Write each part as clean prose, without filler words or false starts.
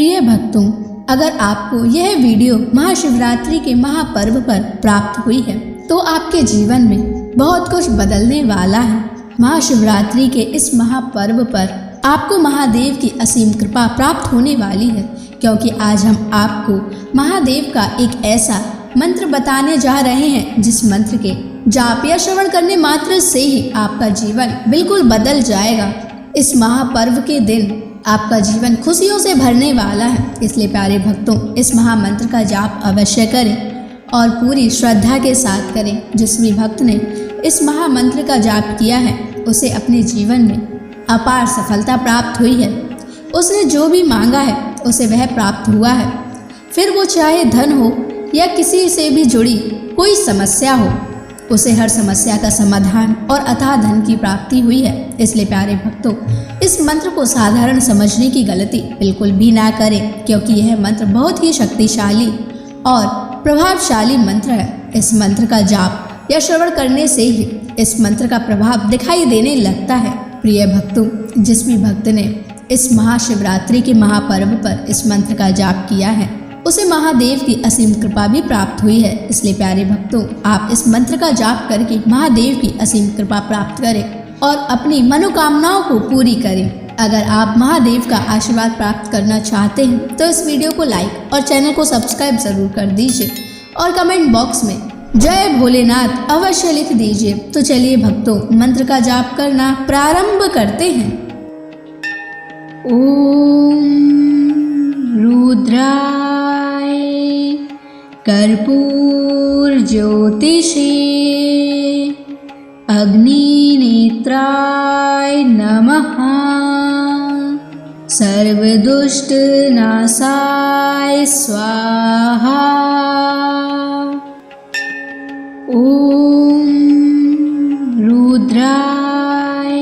प्रिय भक्तों, अगर आपको यह वीडियो महाशिवरात्रि के महापर्व पर प्राप्त हुई है तो आपके जीवन में बहुत कुछ बदलने वाला है। महाशिवरात्रि के इस महापर्व पर आपको महादेव की असीम कृपा प्राप्त होने वाली है, क्योंकि आज हम आपको महादेव का एक ऐसा मंत्र बताने जा रहे हैं जिस मंत्र के जाप या श्रवण करने मात्र से ही आपका जीवन बिल्कुल बदल जाएगा। इस महापर्व के दिन आपका जीवन खुशियों से भरने वाला है, इसलिए प्यारे भक्तों, इस महामंत्र का जाप अवश्य करें और पूरी श्रद्धा के साथ करें। जिस भी भक्त ने इस महामंत्र का जाप किया है उसे अपने जीवन में अपार सफलता प्राप्त हुई है। उसने जो भी मांगा है उसे वह प्राप्त हुआ है, फिर वो चाहे धन हो या किसी से भी जुड़ी कोई समस्या हो, उसे हर समस्या का समाधान और अथाह धन की प्राप्ति हुई है। इसलिए प्यारे भक्तों, इस मंत्र को साधारण समझने की गलती बिल्कुल भी ना करें, क्योंकि यह मंत्र बहुत ही शक्तिशाली और प्रभावशाली मंत्र है। इस मंत्र का जाप या श्रवण करने से ही इस मंत्र का प्रभाव दिखाई देने लगता है। प्रिय भक्तों, जिस भी भक्त ने इस महाशिवरात्रि के महापर्व पर इस मंत्र का जाप किया है उसे महादेव की असीम कृपा भी प्राप्त हुई है। इसलिए प्यारे भक्तों, आप इस मंत्र का जाप करके महादेव की असीम कृपा प्राप्त करें और अपनी मनोकामनाओं को पूरी करें। अगर आप महादेव का आशीर्वाद प्राप्त करना चाहते हैं तो इस वीडियो को लाइक और चैनल को सब्सक्राइब जरूर कर दीजिए और कमेंट बॉक्स में जय भोलेनाथ अवश्य लिख दीजिए। तो चलिए भक्तों, मंत्र का जाप करना प्रारंभ करते हैं। ओम रुद्राय कर्पूर ज्योतिषे अग्निनेत्राय नमः। सर्वदुष्ट नाशाय स्वाहा। ओम रुद्राय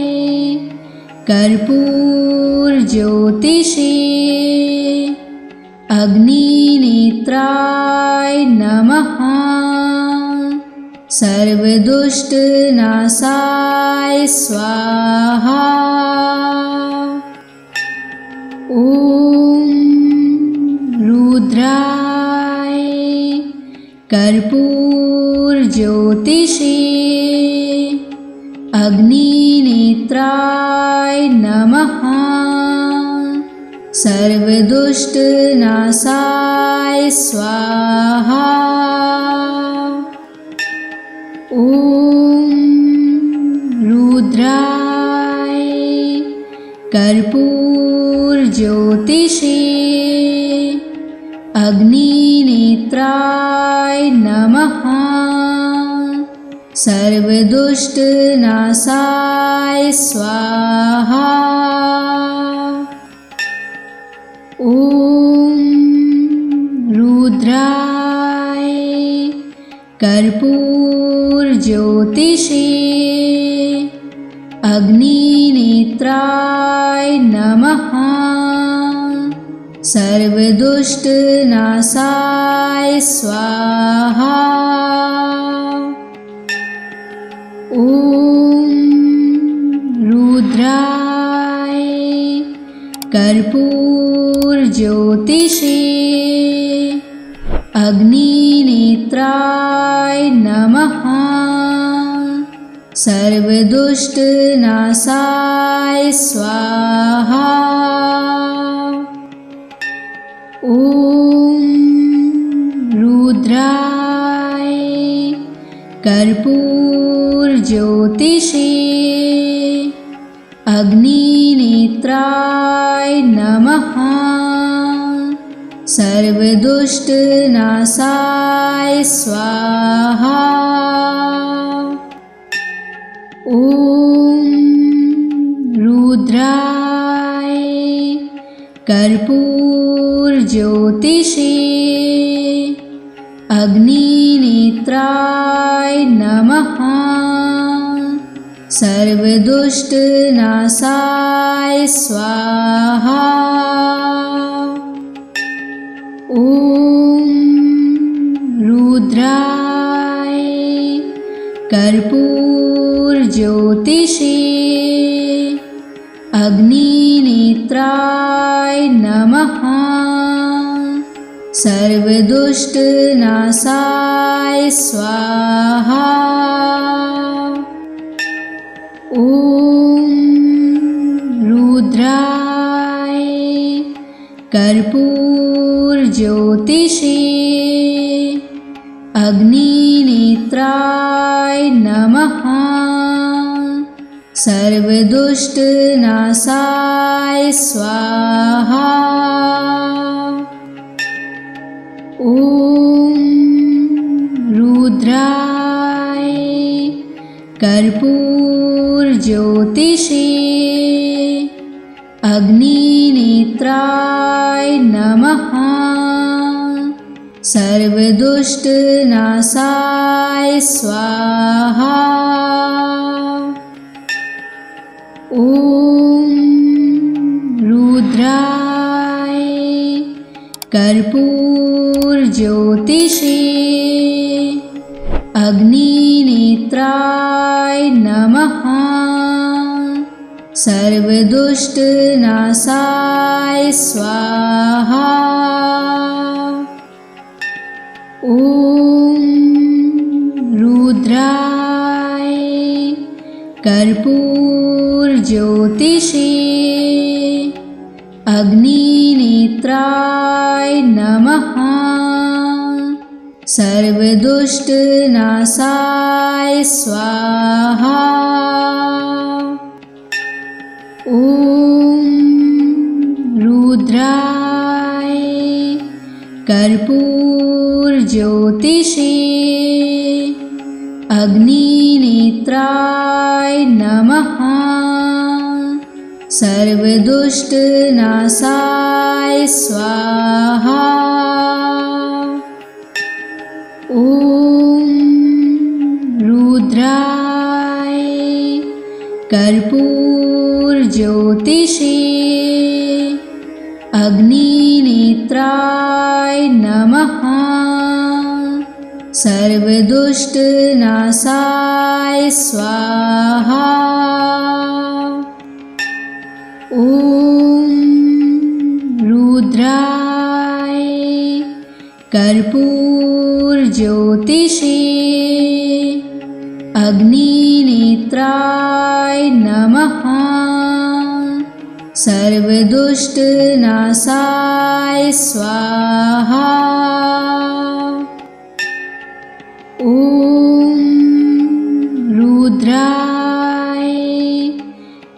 कर्पूर ज्योतिषे अग्निनेत्राय नमः। सर्वदुष्ट नाशाय स्वाहा। ओम रुद्राय कर्पूर ज्योतिषे अग्निनेत्राय नमः। सर्वदुष्ट नाशाय स्वाहा। ओम रुद्राय कर्पूर ज्योतिषे अग्निनेत्राय नमः। सर्वदुष्ट नाशाय स्वाहा। ओम रुद्राय कर्पूर ज्योतिषे अग्निनेत्राय नमः। सर्वदुष्ट नाशाय स्वाहा। ओम रुद्राय कर्पूर ज्योतिषे अग्निनेत्राय नमः। सर्वदुष्ट नाशाय स्वाहा। ओम रुद्राय कर्पूर ज्योतिषे अग्निनेत्राय नमः। सर्वदुष्ट नाशाय स्वाहा। ओम रुद्राय कर्पूर ज्योतिषे अग्निनेत्राय नमः। सर्वदुष्ट नाशाय स्वाहा। ओम रुद्राय कर्पूर ज्योतिषे अग्निनेत्राय नमः। सर्वदुष्टनाशाय स्वाहा। ॐ रुद्राय कर्पूरज्योतिषे अग्निनेत्राय नमः। सर्वदुष्टनाशाय स्वाहा। ॐ रुद्राय कर्पूरज्योतिषे अग्निनेत्राय नमः। सर्वदुष्टनाशाय स्वाहा। ॐ रुद्राय कर्पूरज्योतिषे अग्निनेत्राय नमः। सर्वदुष्टनाशाय स्वाहा। ॐ रुद्राय कर्पूरज्योतिषे अग्निनेत्राय नमः। सर्वदुष्टनाशाय स्वाहा। ॐ रुद्राय कर्पूरज्योतिषे अग्निनेत्राय नमः। सर्वदुष्टनाशाय स्वाहा। ॐ रुद्राय कर्पूरज्योतिषे अग्निनेत्राय नमः। सर्वदुष्टनाशाय स्वाहा। ॐ रुद्राय कर्पूरज्योतिषे अग्निनेत्राय नमः। सर्वदुष्टनाशाय स्वाहा। ॐ रुद्राय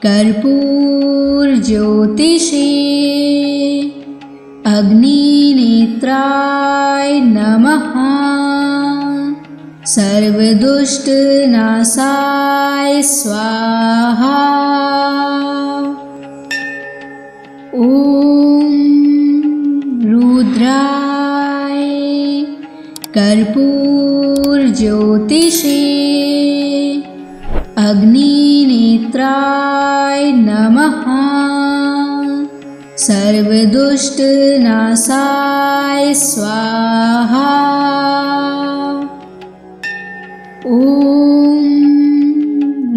कर्पूरज्योतिषे अग्निनेत्राय नमः। सर्वदुष्टनाशाय स्वाहा। ॐ रुद्राय कर्पूरज्योतिषे अग्निनेत्राय नमः। सर्वदुष्टनाशाय स्वाहा। ॐ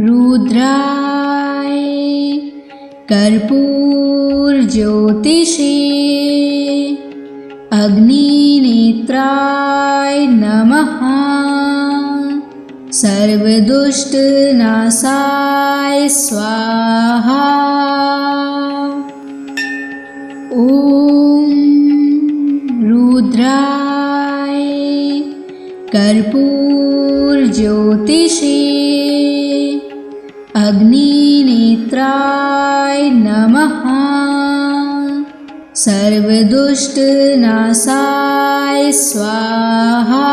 रुद्राय कर्पूरज्योतिषे अग्निनेत्राय नमः। सर्वदुष्टनाशाय स्वाहा। ॐ रुद्राय कर्पूरज्योतिषे अग्निनेत्राय नमः। सर्वदुष्टनाशाय स्वाहा।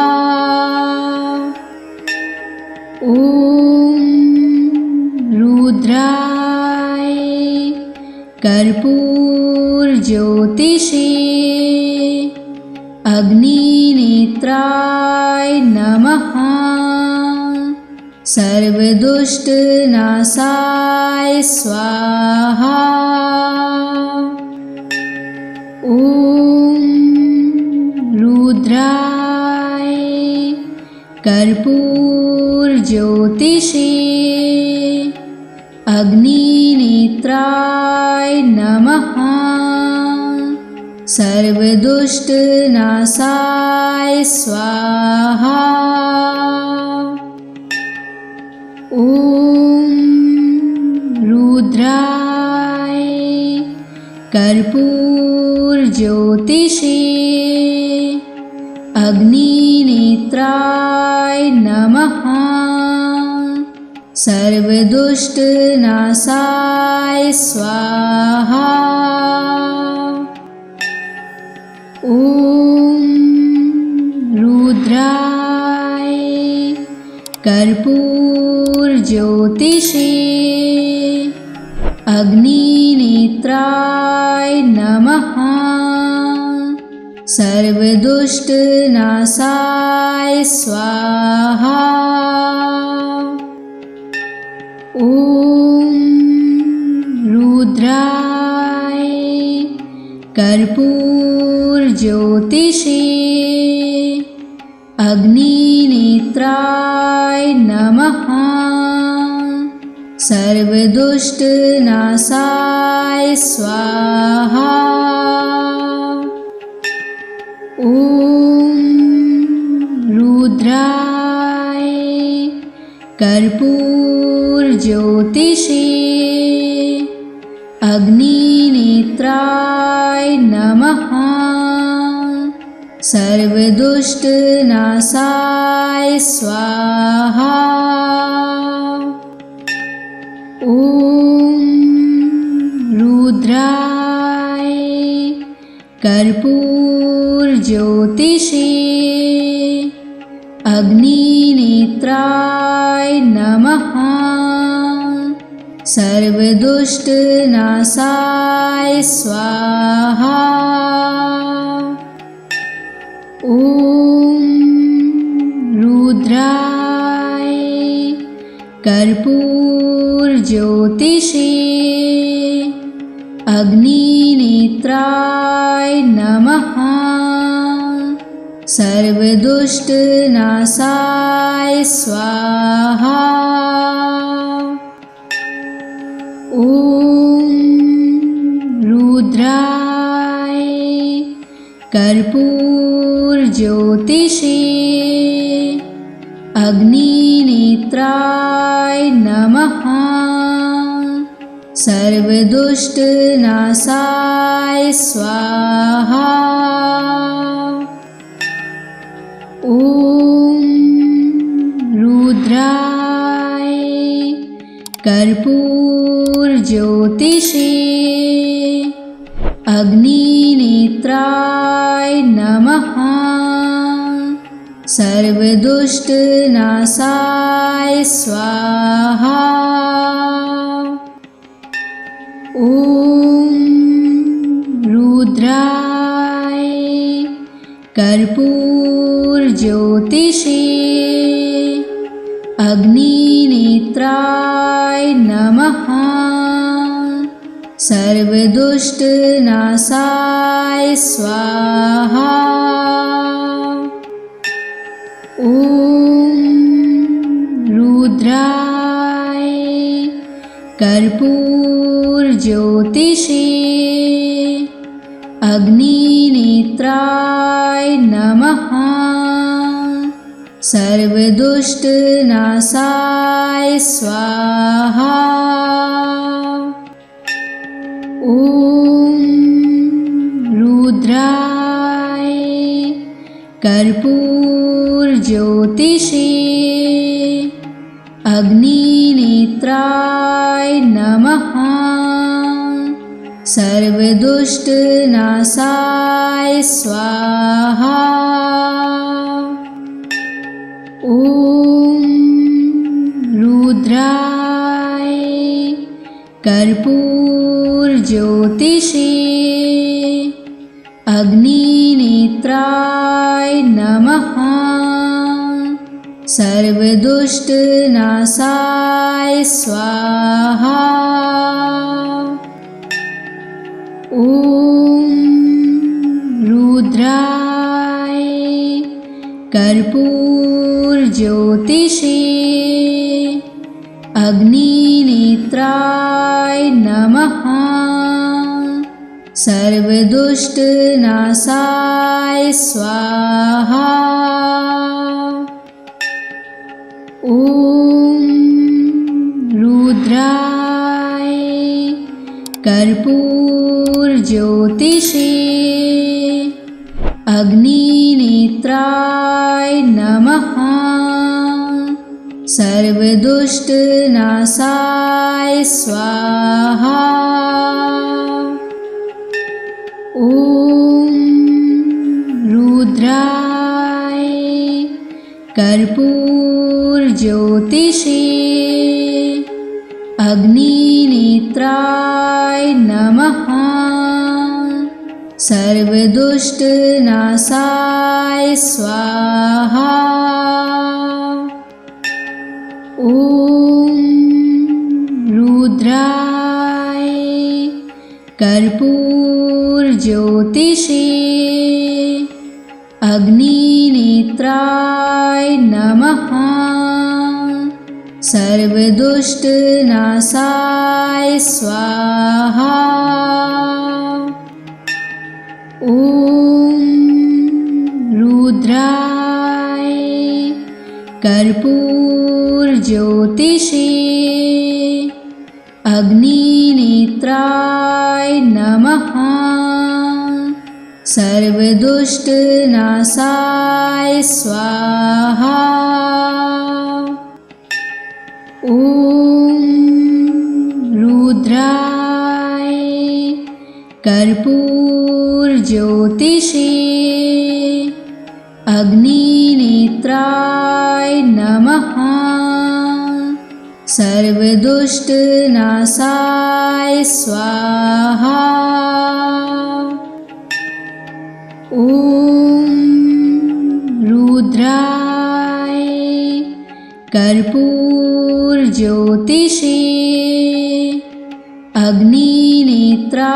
ॐ रुद्राय कर्पूरज्योतिषे अग्निनेत्राय नमः। सर्वदुष्टनाशाय स्वाहा। ॐ रुद्राय कर्पूरज्योतिषे अग्निनेत्राय नमः। सर्वदुष्टनाशाय स्वाहा। ॐ रुद्राय कर्पूरज्योतिषे अग्निनेत्राय नमः। सर्वदुष्टनाशाय स्वाहा। ॐ रुद्राय कर्पूरज्योतिषे अग्निनेत्राय नमः। सर्वदुष्टनाशाय स्वाहा। ॐ रुद्राय कर्पूरज्योतिषे अग्निनेत्राय नमः। सर्वदुष्टनाशाय स्वाहा। ॐ रुद्राय कर्पूरज्योतिषे अग्निनेत्राय नमः। सर्वदुष्टनाशाय स्वाहा। ॐ रुद्राय कर्पूरज्योतिषे अग्निनेत्राय नमः। सर्वदुष्टनाशाय स्वाहा। ॐ रुद्राय कर्पूरज्योतिषे अग्निनेत्राय नमः। सर्वदुष्टनाशाय स्वाहा। ॐ रुद्राय कर्पूरज्योतिषे अग्निनेत्राय नमः। सर्वदुष्टनाशाय स्वाहा। ॐ रुद्राय कर्पूरज्योतिषे अग्निनेत्राय नमः। सर्वदुष्टनाशाय स्वाहा। ॐ रुद्राय कर्पूरज्योतिषे अग्निनेत्राय नमः। सर्वदुष्टनाशाय स्वाहा। ॐ रुद्राय कर्पूरज्योतिषे अग्निनेत्राय नमः। सर्वदुष्टनाशाय स्वाहा। ॐ रुद्राय कर्पूरज्योतिषे अग्निनेत्राय नमः। सर्वदुष्टनाशाय स्वाहा। ॐ रुद्राय कर्पूरज्योतिषे अग्निनेत्राय नमः। सर्वदुष्टनाशाय स्वाहा। ॐ रुद्राय कर्पूरज्योतिषे अग्निनेत्राय नमः। सर्वदुष्टनाशाय स्वाहा। ॐ रुद्राय कर्पूरज्योतिषे अग्निनेत्राय नमः। सर्वदुष्टनाशाय स्वाहा। ॐ रुद्राय कर्पूरज्योतिषे अग्निनेत्राय नमः। सर्वदुष्टनाशाय स्वाहा। ॐ रुद्राय कर्पूरज्योतिषे अग्निनेत्राय नमः। सर्वदुष्टनाशाय स्वाहा। ॐ रुद्राय कर्पूरज्योतिषे अग्निनेत्राय नमः। सर्वदुष्टनाशाय स्वाहा। ॐ रुद्राय कर्पूरज्योतिषे अग्निनेत्राय नमः। सर्वदुष्टनाशाय स्वाहा। ॐ रुद्राय कर्पूरज्योतिषे अग्निनेत्राय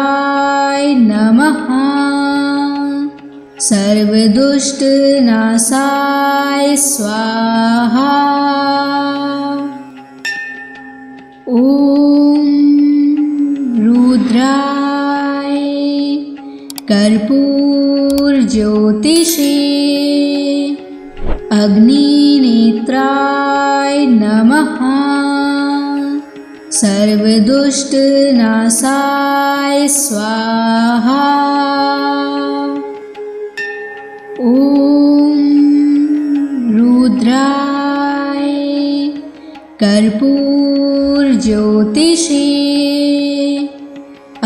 नमः। सर्वदुष्टनाशाय स्वाहा। ॐ रुद्राय कर्पूरज्योतिषे अग्निनेत्राय नमः। सर्वदुष्टनाशाय स्वाहा। ॐ रुद्राय कर्पूरज्योतिषे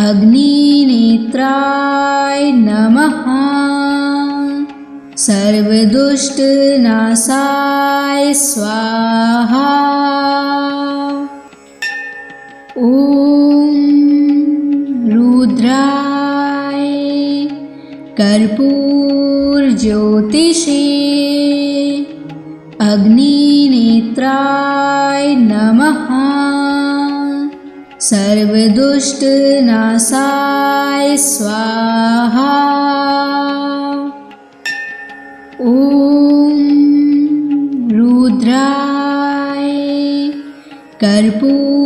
अग्निनेत्राय नमः। सर्वदुष्टनाशाय स्वाहा। ॐ रुद्राय कर्पूरज्योतिषे अग्निनेत्राय नमः। सर्वदुष्टनाशाय स्वाहा। ॐ रुद्राय कर्पूरज्योतिषे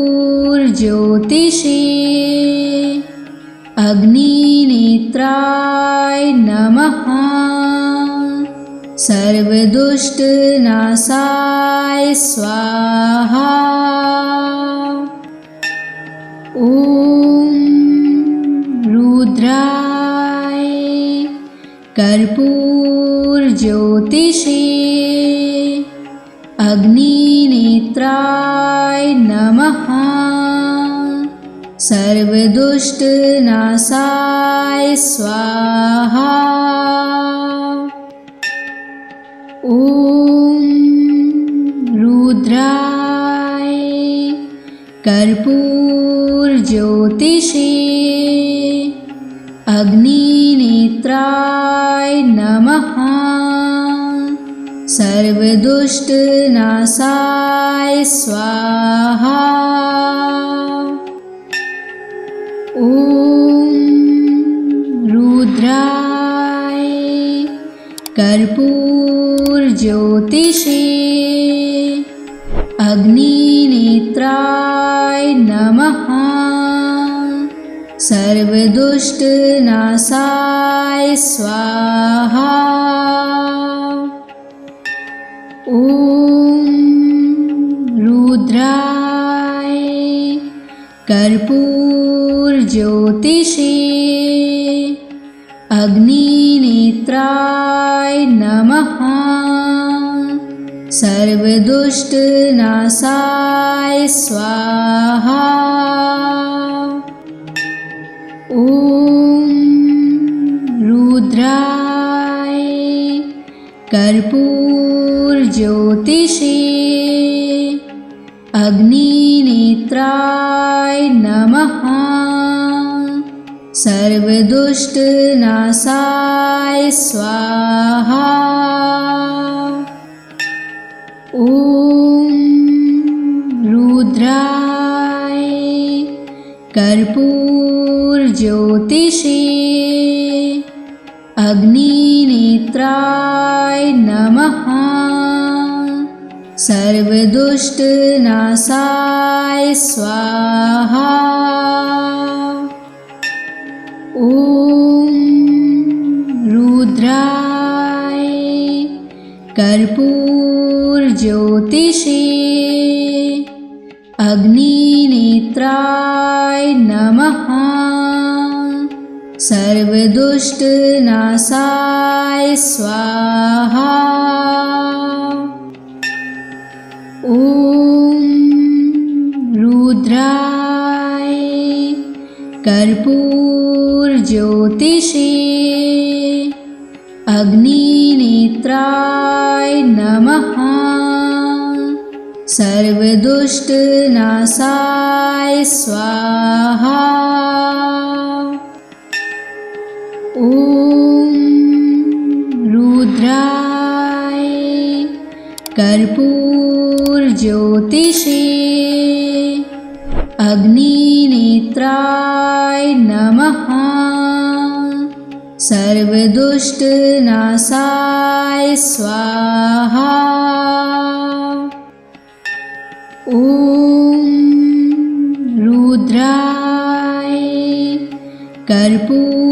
अग्निनेत्राय नमः। सर्वदुष्टनाशाय स्वाहा। ॐ रुद्राय कर्पूरज्योतिषे अग्निनेत्राय नमः। सर्वदुष्टनाशाय स्वाहा। ॐ रुद्राय कर्पूरज्योतिषे अग्निनेत्राय नमः। सर्वदुष्टनाशाय स्वाहा। ॐ रुद्राय कर्पूरज्योतिषे अग्निनेत्राय नमः। सर्वदुष्टनाशाय स्वाहा। ॐ रुद्राय कर्पूरज्योतिषे अग्निनेत्राय नमः। सर्वदुष्टनाशाय स्वाहा। ॐ रुद्राय कर्पूरज्योतिषे अग्निनेत्राय नमः। सर्वदुष्टनाशाय स्वाहा। ॐ रुद्राय कर्पूरज्योतिषे अग्निनेत्राय नमः। सर्वदुष्टनाशाय स्वाहा। ॐ रुद्राय कर्पूरज्योतिषे अग्निनेत्राय नमः। सर्वदुष्टनाशाय स्वाहा। ॐ रुद्राय कर्पूरज्योतिषे अग्निनेत्राय नमः। सर्वदुष्टनाशाय स्वाहा। ॐ रुद्राय कर्पूरज्योतिषे अग्निनेत्राय नमः। सर्वदुष्टनाशाय स्वाहा। ॐ रुद्राय कर्पूरज्योतिषे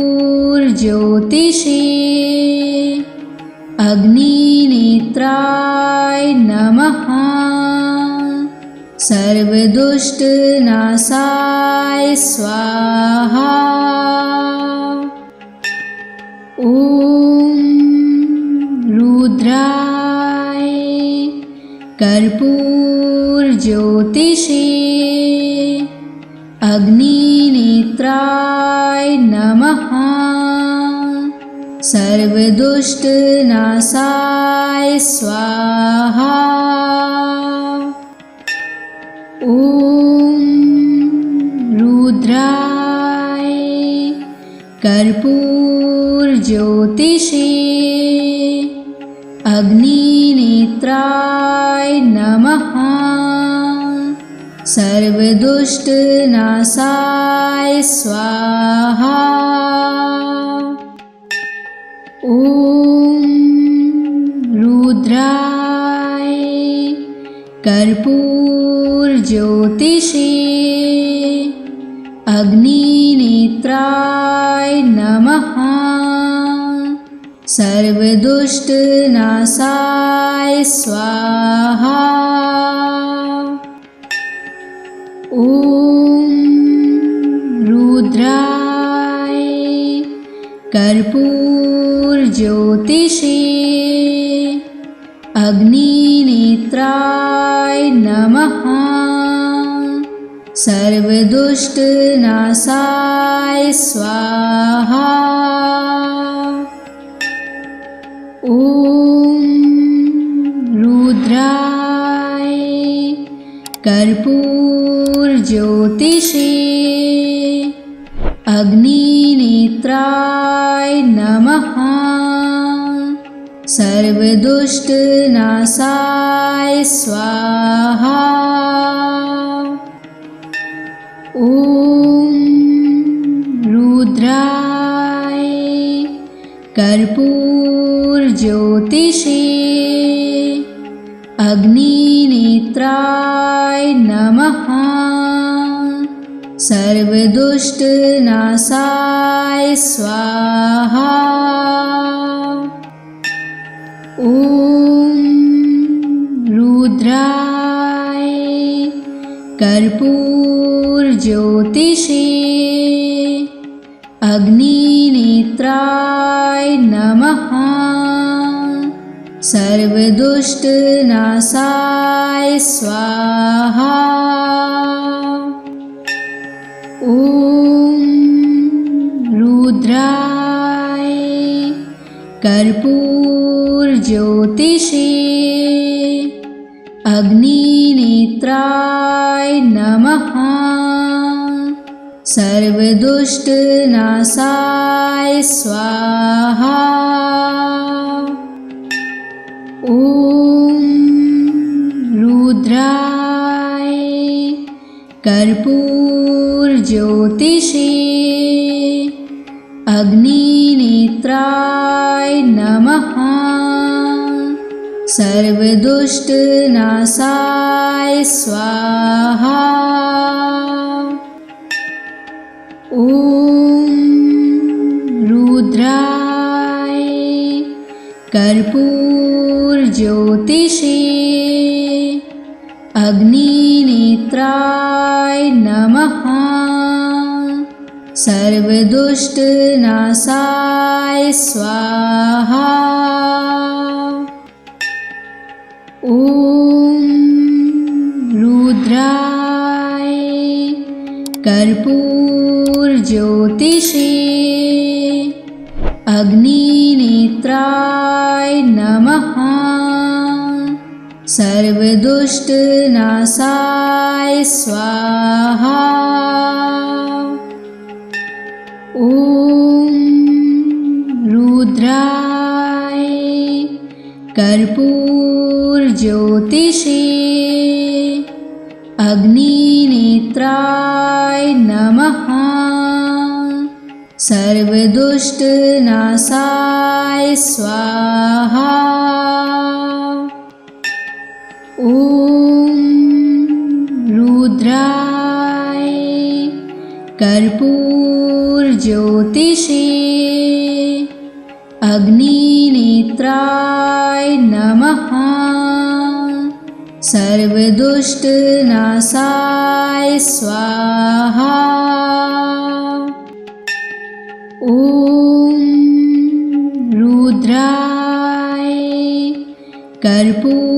अग्निनेत्राय नमः। सर्वदुष्टनाशाय स्वाहा। ॐ रुद्राय कर्पूरज्योतिषे अग्निनेत्राय नमः। सर्वदुष्टनाशाय स्वाहा। ॐ रुद्राय कर्पूरज्योतिषे अग्निनेत्राय नमः। सर्वदुष्टनाशाय स्वाहा। ॐ रुद्राय कर्पूरज्योतिषे अग्निनेत्राय नमः। सर्वदुष्टनाशाय स्वाहा। ॐ रुद्राय कर्पूरज्योतिषे अग्निनेत्राय नमः। सर्वदुष्टनाशाय स्वाहा। ॐ रुद्राय कर्पूरज्योतिषे अग्निनेत्राय नमः। सर्वदुष्टनाशाय स्वाहा। ॐ रुद्राय कर्पूरज्योतिषे अग्निनेत्राय नमः। सर्वदुष्टनाशाय स्वाहा। ॐ रुद्राय कर्पूरज्योतिषे अग्निनेत्राय नमः। सर्वदुष्टनाशाय स्वाहा। ॐ रुद्राय कर्पूरज्योतिषे अग्निनेत्राय नमः। सर्वदुष्टनाशाय स्वाहा। ॐ रुद्राय कर्पूरज्योतिषे अग्निनेत्राय नमः। सर्वदुष्टनाशाय स्वाहा। ॐ रुद्राय कर्पूरज्योतिषे अग्निनेत्राय नमः। सर्वदुष्टनाशाय स्वाहा। ॐ रुद्राय कर्पूरज्योतिषे अग्निनेत्राय नमः। सर्वदुष्टनाशाय स्वाहा। ॐ रुद्राय कर्पूरज्योतिषे अग्निनेत्राय नमः। सर्वदुष्टनाशाय स्वाहा। ॐ रुद्राय कर्पूरज्योतिषे अग्निनेत्राय नमः। सर्वदुष्टनाशाय स्वाहा। ॐ रुद्राय कर्पूरज्योतिषे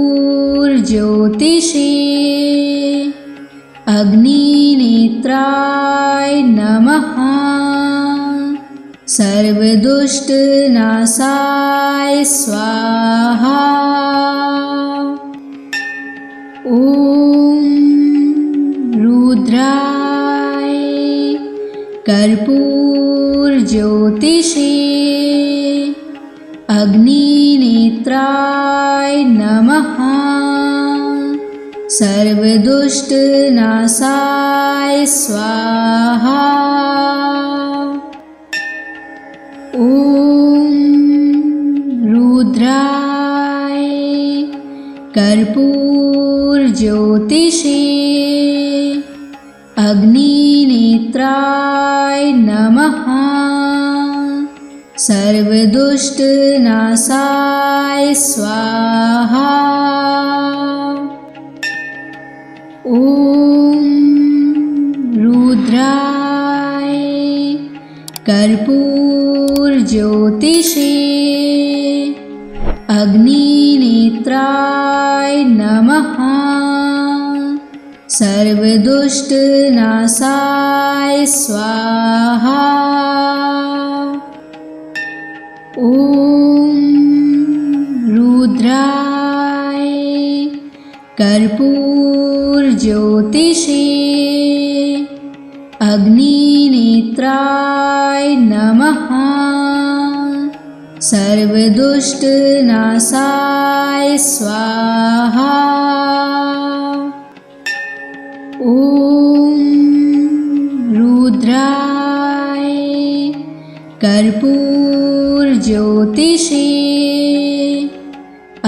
अग्निनेत्राय नमः। सर्वदुष्टनाशाय स्वाहा। ॐ रुद्राय कर्पूरज्योतिषे अग्निनेत्राय नमः। सर्वदुष्टनाशाय स्वाहा। ॐ रुद्राय कर्पूरज्योतिषे अग्निनेत्राय नमः। सर्वदुष्टनाशाय स्वाहा। ॐ रुद्राय कर्पूरज्योतिषे अग्निनेत्राय नमः। सर्वदुष्टनाशाय स्वाहा। ॐ रुद्राय कर्पूरज्योतिषे अग्निनेत्राय नमः। सर्वदुष्टनाशाय स्वाहा। ॐ रुद्राय कर्पूरज्योतिषे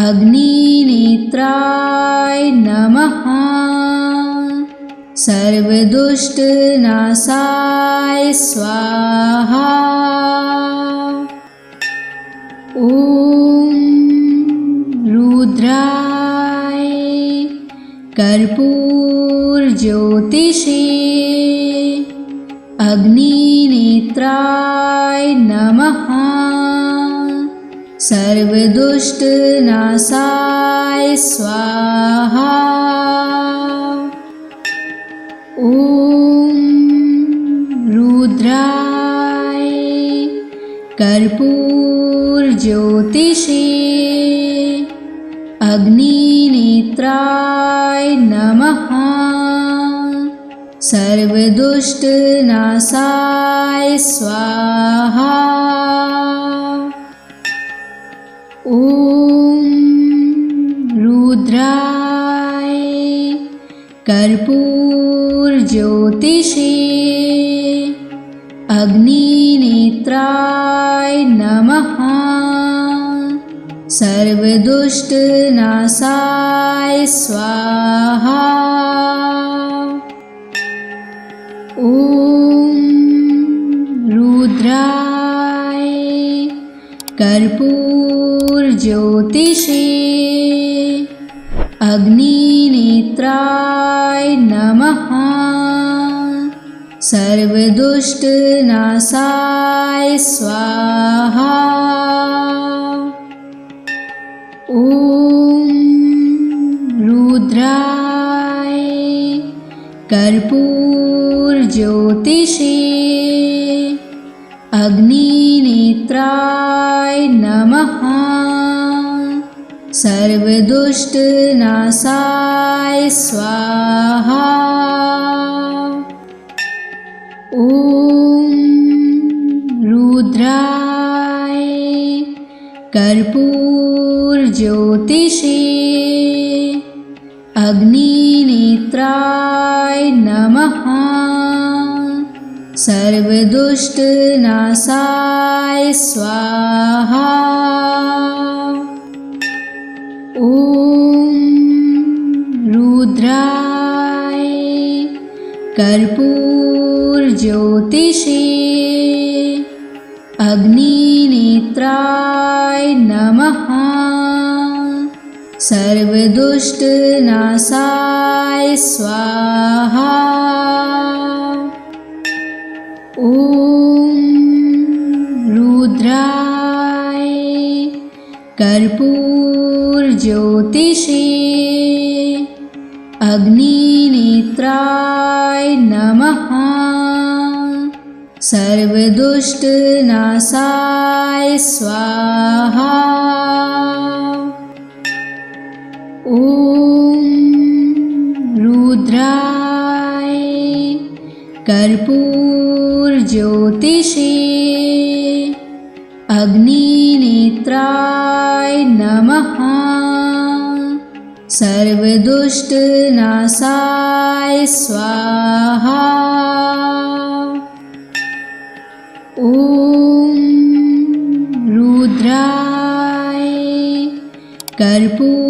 अग्निनेत्राय नमः। सर्वदुष्टनाशाय स्वाहा। ॐ रुद्राय कर्पूरज्योतिषे अग्निनेत्राय नमः। सर्वदुष्टनाशाय स्वाहा। ॐ रुद्राय कर्पूरज्योतिषे अग्निनेत्राय नमः। सर्वदुष्टनाशाय स्वाहा। ॐ रुद्राय कर्पूरज्योतिषे अग्निनेत्राय नमः। सर्वदुष्टनाशाय स्वाहा। ॐ रुद्राय कर्पूरज्योतिषे अग्निनेत्राय नमः। सर्वदुष्टनाशाय स्वाहा। ॐ रुद्राय कर्पूरज्योतिषे अग्निनेत्राय नमः। सर्वदुष्टनाशाय स्वाहा। ॐ रुद्राय कर्पूरज्योतिषे अग्निनेत्राय नमः। सर्वदुष्टनाशाय स्वाहा। ॐ रुद्राय कर्पूरज्योतिषे अग्निनेत्राय नमः। सर्वदुष्टनाशाय स्वाहा। ॐ रुद्राय कर्पूरज्योतिषे अग्निनेत्राय नमः। सर्वदुष्टनाशाय स्वाहा। ॐ रुद्राय कर्पूरज्योतिषे अग्निनेत्राय नमः। सर्वदुष्टनाशाय स्वाहा। ॐ रुद्राय कर्पूरज्योतिषे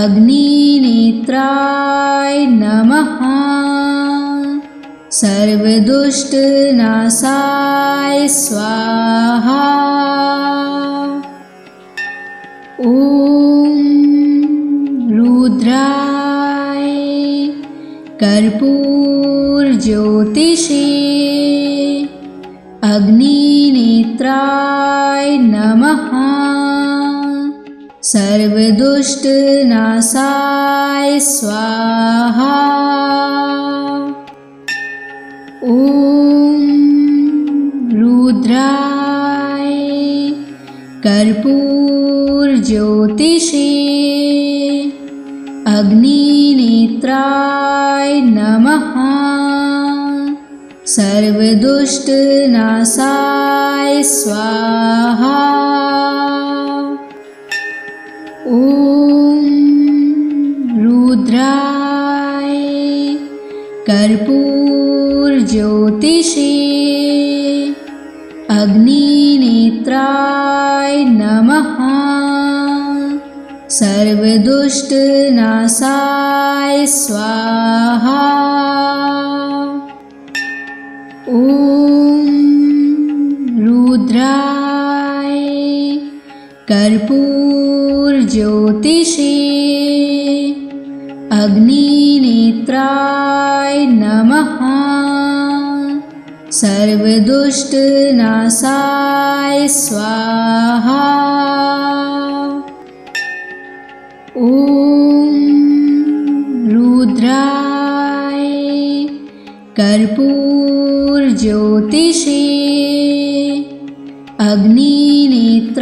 अग्निनेत्राय नमः। सर्वदुष्टनाशाय स्वाहा। ॐ रुद्राय कर्पूरज्योतिषे अग्निनेत्राय नमः। सर्वदुष्टनाशाय स्वाहा। ॐ रुद्राय कर्पूरज्योतिषे अग्निनेत्राय नमः। सर्वदुष्टनाशाय स्वाहा। ॐ रुद्राय कर्पूरज्योतिषे अग्निनेत्राय नमः। सर्वदुष्टनाशाय स्वाहा। ॐ रुद्राय कर्पूरज्योतिषे अग्निनेत्राय नमः। सर्वदुष्टनाशाय स्वाहा। ॐ रुद्राय कर्पूरज्योतिषे अग्निनेत्राय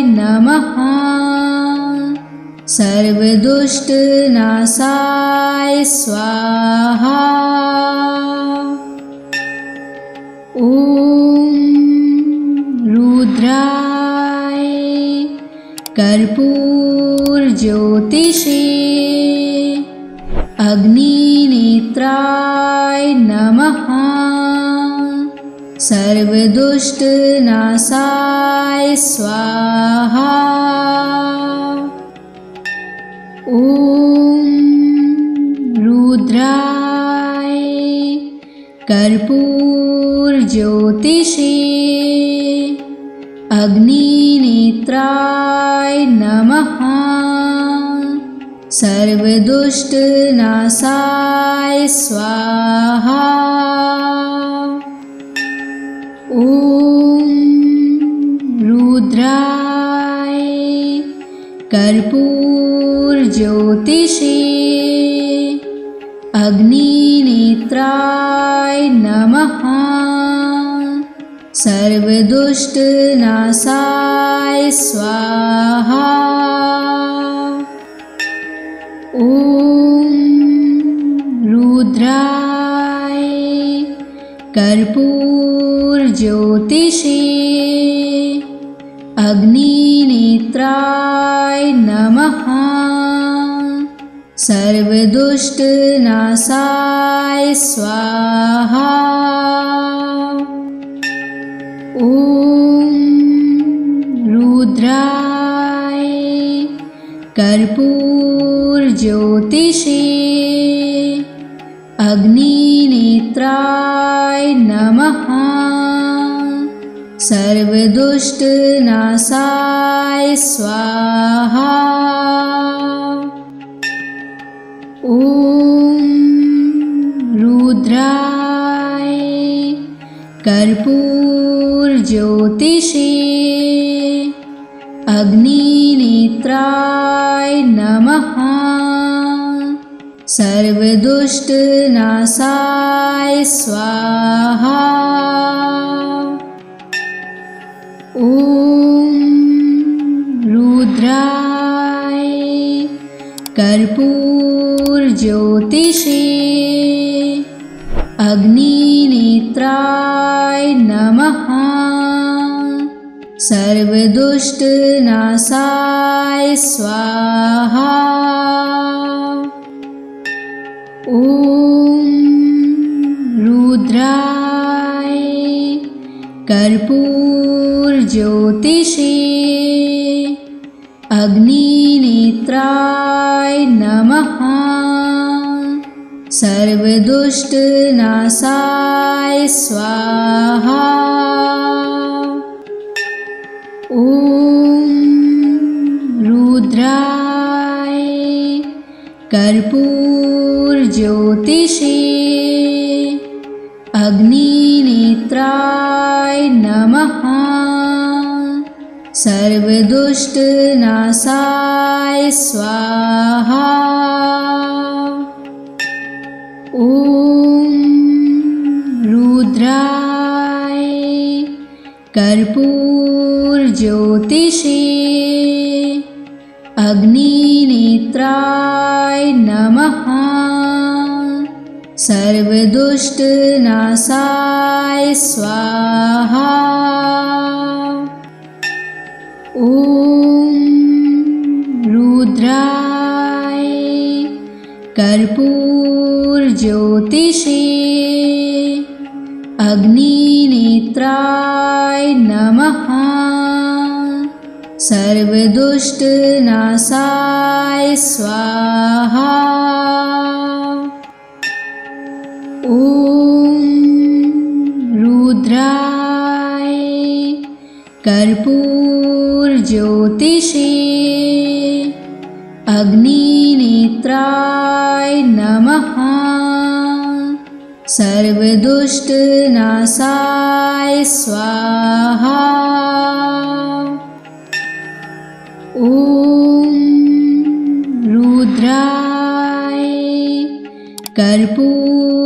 नमः। सर्वदुष्टनाशाय स्वाहा। ॐ रुद्राय कर्पूरज्योतिषे अग्निनेत्राय नमः। सर्वदुष्टनाशाय स्वाहा। ॐ रुद्राय कर्पूरज्योतिषे अग्निनेत्राय नमः। सर्वदुष्टनाशाय स्वाहा। ॐ रुद्राय कर्पूरज्योतिषे अग्निनेत्राय नमः। सर्वदुष्टनाशाय स्वाहा। ॐ रुद्राय कर्पूरज्योतिषे अग्निनेत्राय नमः। सर्वदुष्टनाशाय स्वाहा। ॐ रुद्राय कर्पूरज्योतिषे अग्निनेत्राय नमः। सर्वदुष्टनाशाय स्वाहा। ॐ रुद्राय कर्पूरज्योतिषे अग्निनेत्राय नमः। सर्वदुष्टनाशाय स्वाहा। ॐ रुद्राय कर्पूरज्योतिषे अग्निनेत्राय नमः। सर्वदुष्टनाशाय स्वाहा। ॐ रुद्राय कर्पूरज्योतिषे अग्निनेत्राय नमः। सर्वदुष्टनाशाय स्वाहा। ॐ रुद्राय कर्पूरज्योतिषे अग्निनेत्राय नमः। सर्वदुष्टनाशाय स्वाहा। ॐ रुद्राय कर्पूरज्योतिषे अग्निनेत्राय नमः। सर्वदुष्टनाशाय स्वाहा। ॐ रुद्राय कर्पूरज्योतिषे अग्निनेत्राय नमः। सर्वदुष्टनाशाय स्वाहा। ॐ रुद्राय कर्पूरज्योतिषे अग्निनेत्राय नमः। सर्वदुष्टनाशाय स्वाहा। ॐ रुद्राय कर्पूरज्योतिषे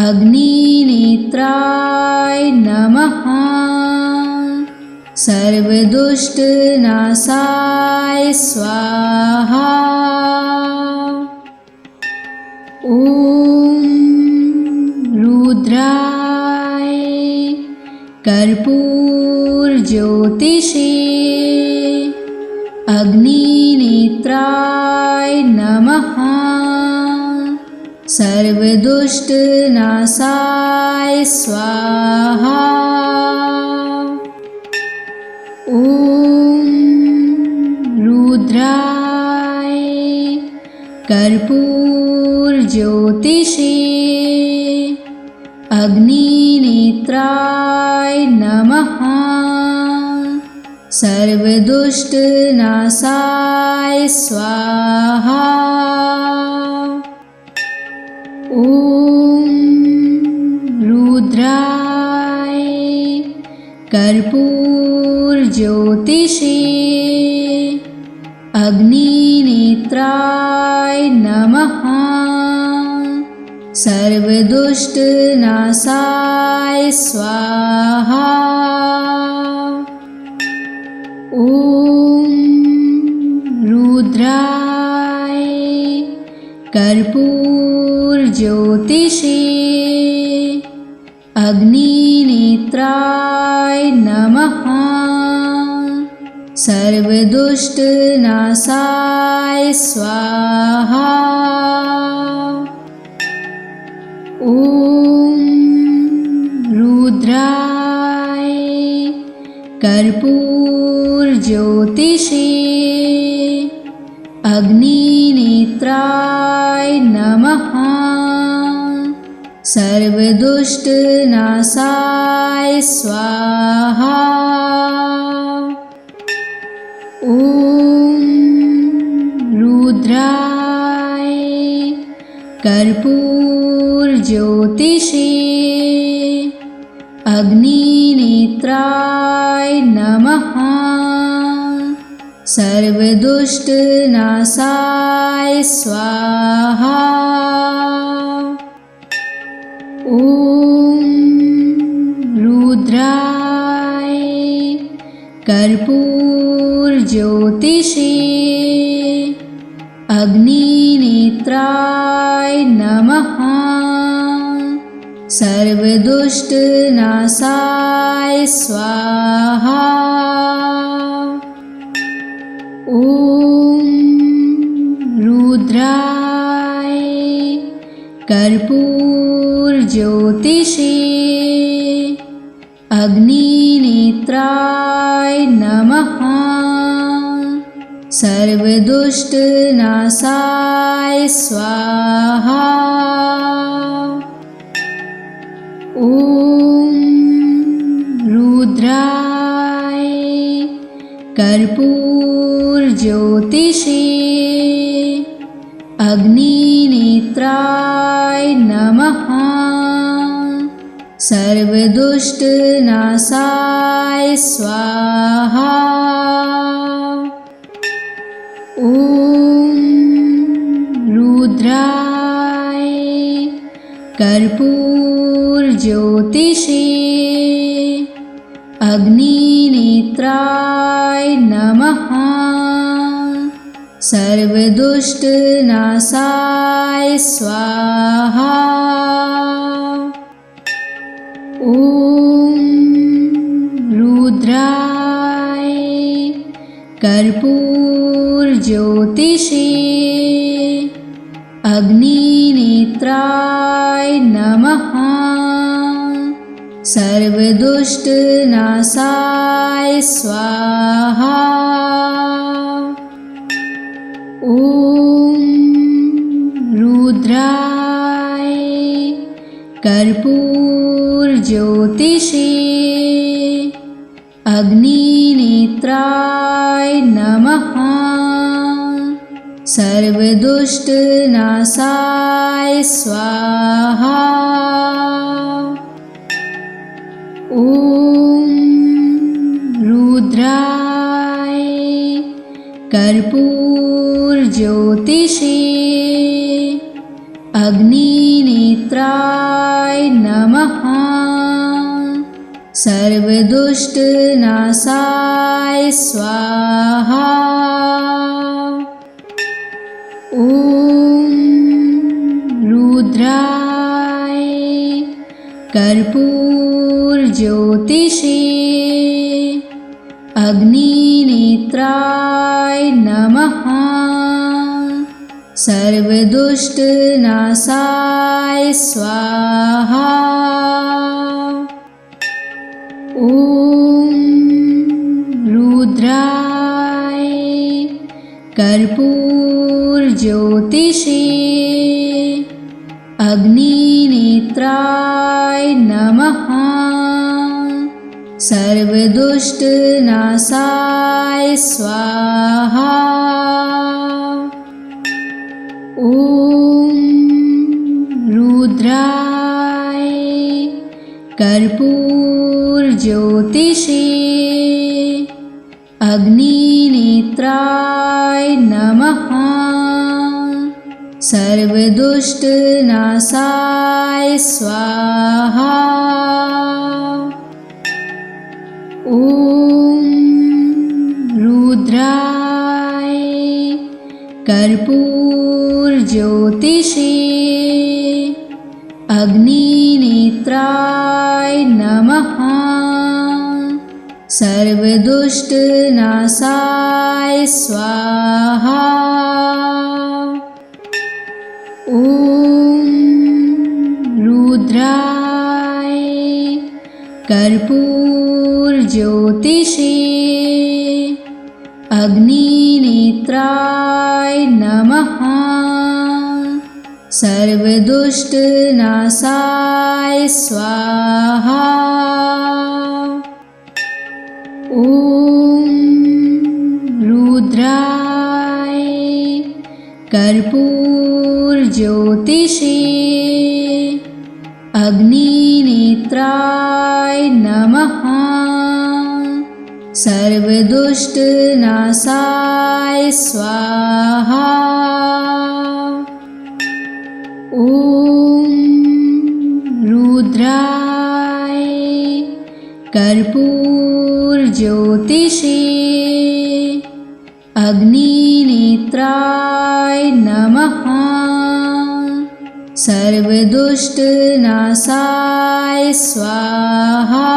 अग्निनेत्राय नमः। सर्वदुष्टनाशाय स्वाहा। ॐ रुद्राय कर्पूरज्योतिषे अग्निनेत्राय नमः। सर्वदुष्टनाशाय स्वाहा। ॐ रुद्राय कर्पूरज्योतिषे अग्निनेत्राय नमः। सर्वदुष्टनाशाय स्वाहा। ॐ रुद्राय कर्पूरज्योतिषे अग्निनेत्राय नमः। सर्वदुष्टनाशाय स्वाहा। ॐ रुद्राय कर्पूरज्योतिषे अग्निनेत्राय नमः। सर्वदुष्टनाशाय स्वाहा। ॐ रुद्राय कर्पूरज्योतिषे अग्निनेत्राय नमः। सर्वदुष्टनाशाय स्वाहा। ॐ रुद्राय कर्पूरज्योतिषे अग्निनेत्राय नमः। सर्वदुष्टनाशाय स्वाहा। ॐ रुद्राय कर्पूरज्योतिषे अग्निनेत्राय नमः। सर्वदुष्टनाशाय स्वाहा। ॐ रुद्राय कर्पूरज्योतिषे अग्निनेत्राय नमः। सर्वदुष्टनाशाय स्वाहा। ॐ रुद्राय कर्पूरज्योतिषे अग्निनेत्राय नमः। सर्वदुष्टनाशाय स्वाहा। ॐ रुद्राय कर्पूरज्योतिषे अग्निनेत्राय नमः। सर्वदुष्टनाशाय स्वाहा। ॐ रुद्राय कर्पूरज्योतिषे अग्निनेत्राय नमः। सर्वदुष्टनाशाय स्वाहा। ॐ रुद्राय कर्पूरज्योतिषे अग्निनेत्राय नमः। सर्वदुष्टनाशाय स्वाहा। ॐ रुद्राय कर्पूरज्योतिषे अग्निनेत्राय नमः। सर्वदुष्टनाशाय स्वाहा। ॐ रुद्राय कर्पूरज्योतिषे अग्निनेत्राय नमः। सर्वदुष्टनाशाय स्वाहा। ॐ रुद्राय कर्पूरज्योतिषे अग्निनेत्राय नमः। सर्वदुष्टनाशाय स्वाहा। ॐ रुद्राय कर्पूरज्योतिषे अग्निनेत्राय नमः। सर्वदुष्टनाशाय स्वाहा। ॐ रुद्राय कर्पूरज्योतिषे अग्निनेत्राय नमः। सर्वदुष्टनाशाय स्वाहा। ॐ रुद्राय कर्पूरज्योतिषे अग्निनेत्राय नमः। सर्वदुष्टनाशाय स्वाहा। ॐ रुद्राय कर्पूरज्योतिषे अग्निनेत्राय नमः। सर्वदुष्टनाशाय स्वाहा। ॐ रुद्राय कर्पूरज्योतिषे अग्निनेत्राय नमः। सर्वदुष्टनाशाय स्वाहा।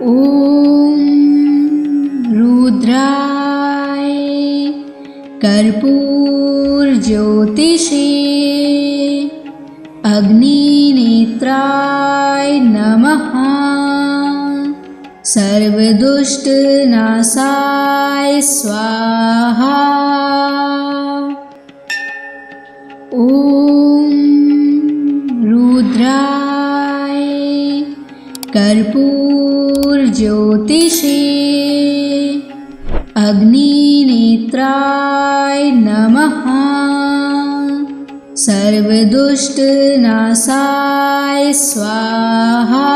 ॐ रुद्राय कर्पूरज्योतिषे अग्निनेत्राय नमः। सर्वदुष्टनाशाय स्वाहा। ॐ रुद्राय कर्पूरज्योतिषे अग्निनेत्राय नमः। सर्वदुष्टनाशाय स्वाहा।